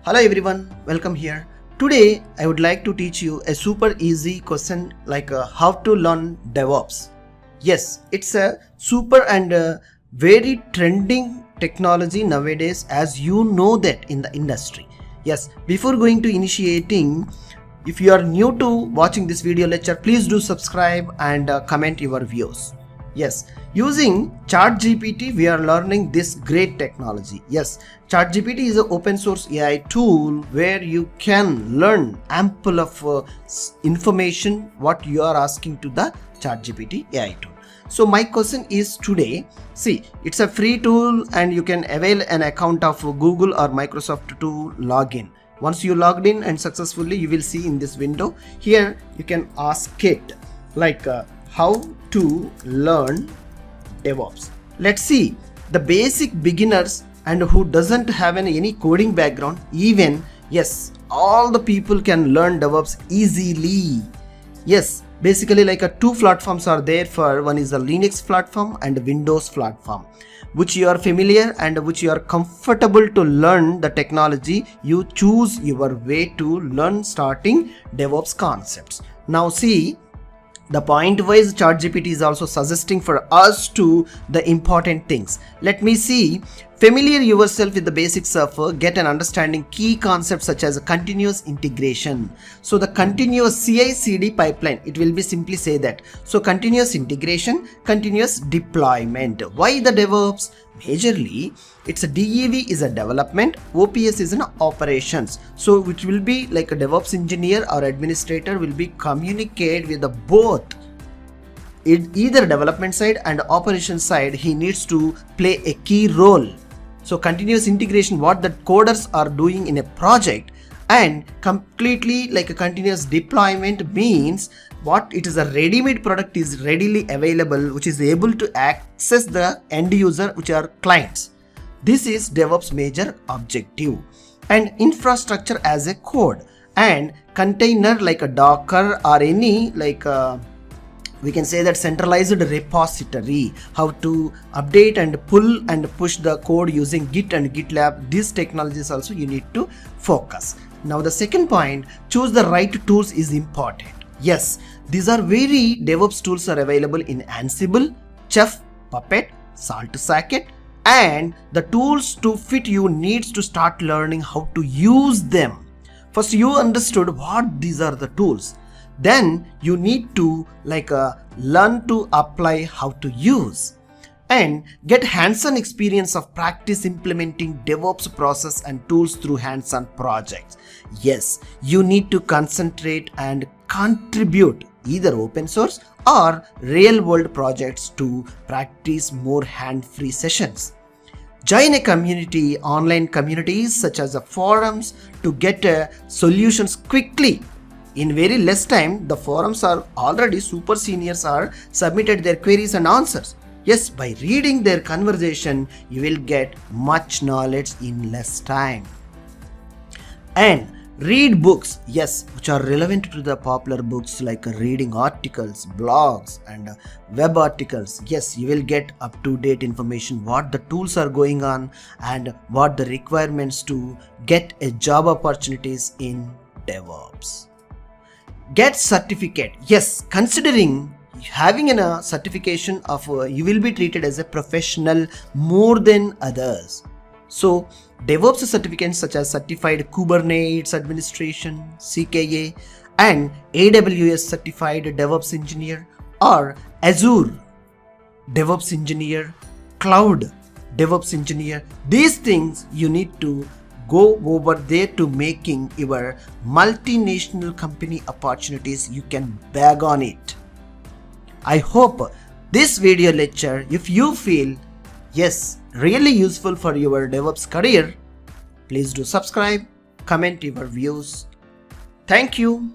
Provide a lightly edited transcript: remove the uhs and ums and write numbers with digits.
Hello everyone, welcome here. Today I would like to teach you a super easy question like how to learn DevOps. Yes, it's a super and very trending technology nowadays, as you know that in the industry. Yes, before going to initiating, if you are new to watching this video lecture, please do subscribe and comment your views. Yes, using ChatGPT, we are learning this great technology. Yes, ChatGPT is an open source AI tool where you can learn ample of information what you are asking to the ChatGPT AI tool. So my question is today, see, it's a free tool and you can avail an account of Google or Microsoft to log in. Once you logged in and successfully, you will see in this window here you can ask it like how to learn DevOps. Let's see the basic beginners and who doesn't have any coding background, even yes, all the people can learn DevOps easily. Yes, basically like two platforms are there for one is a Linux platform and Windows platform, which you are familiar and which you are comfortable to learn the technology. You choose your way to learn starting DevOps concepts. Now see, the point-wise ChatGPT is also suggesting for us to the important things. Let me see. Familiar yourself with the basics of get an understanding key concepts such as continuous integration. So the continuous CI/CD pipeline, it will be simply say that. So continuous integration, continuous deployment. Why the DevOps? Majorly, it's a DEV is a development, OPS is an operations. So it will be like a DevOps engineer or administrator will be communicate with the both. Either development side and operation side, he needs to play a key role. So continuous integration, what the coders are doing in a project, and completely like a continuous deployment means what it is a ready-made product is readily available, which is able to access the end user, which are clients. This is DevOps major objective. And infrastructure as a code and container like a Docker or any like we can say that centralized repository, how to update and pull and push the code using Git and GitLab. These technologies also you need to focus. Now the second point, choose the right tools is important. Yes, these are very DevOps tools are available in Ansible, Chef, Puppet, SaltSocket, and the tools to fit you needs to start learning how to use them. First you understood what these are the tools. Then you need to like learn to apply how to use and get hands-on experience of practice implementing DevOps process and tools through hands-on projects. Yes, you need to concentrate and contribute either open source or real-world projects to practice more hand-free sessions. Join a community, online communities such as forums to get solutions quickly. In very less time, the forums are already super seniors are submitted their queries and answers. Yes, by reading their conversation, you will get much knowledge in less time. And read books, yes, which are relevant to the popular books like reading articles, blogs and web articles. Yes, you will get up-to-date information what the tools are going on and what the requirements to get a job opportunities in DevOps. Get certificate. Yes, considering having a certification of you will be treated as a professional more than others. So DevOps certificates such as Certified Kubernetes Administration, CKA, and AWS Certified DevOps Engineer or Azure DevOps Engineer, Cloud DevOps Engineer. These things you need to go over there to making your multinational company opportunities. You can bag on it. I hope this video lecture, if you feel yes, really useful for your DevOps career, please do subscribe, comment your views. Thank you.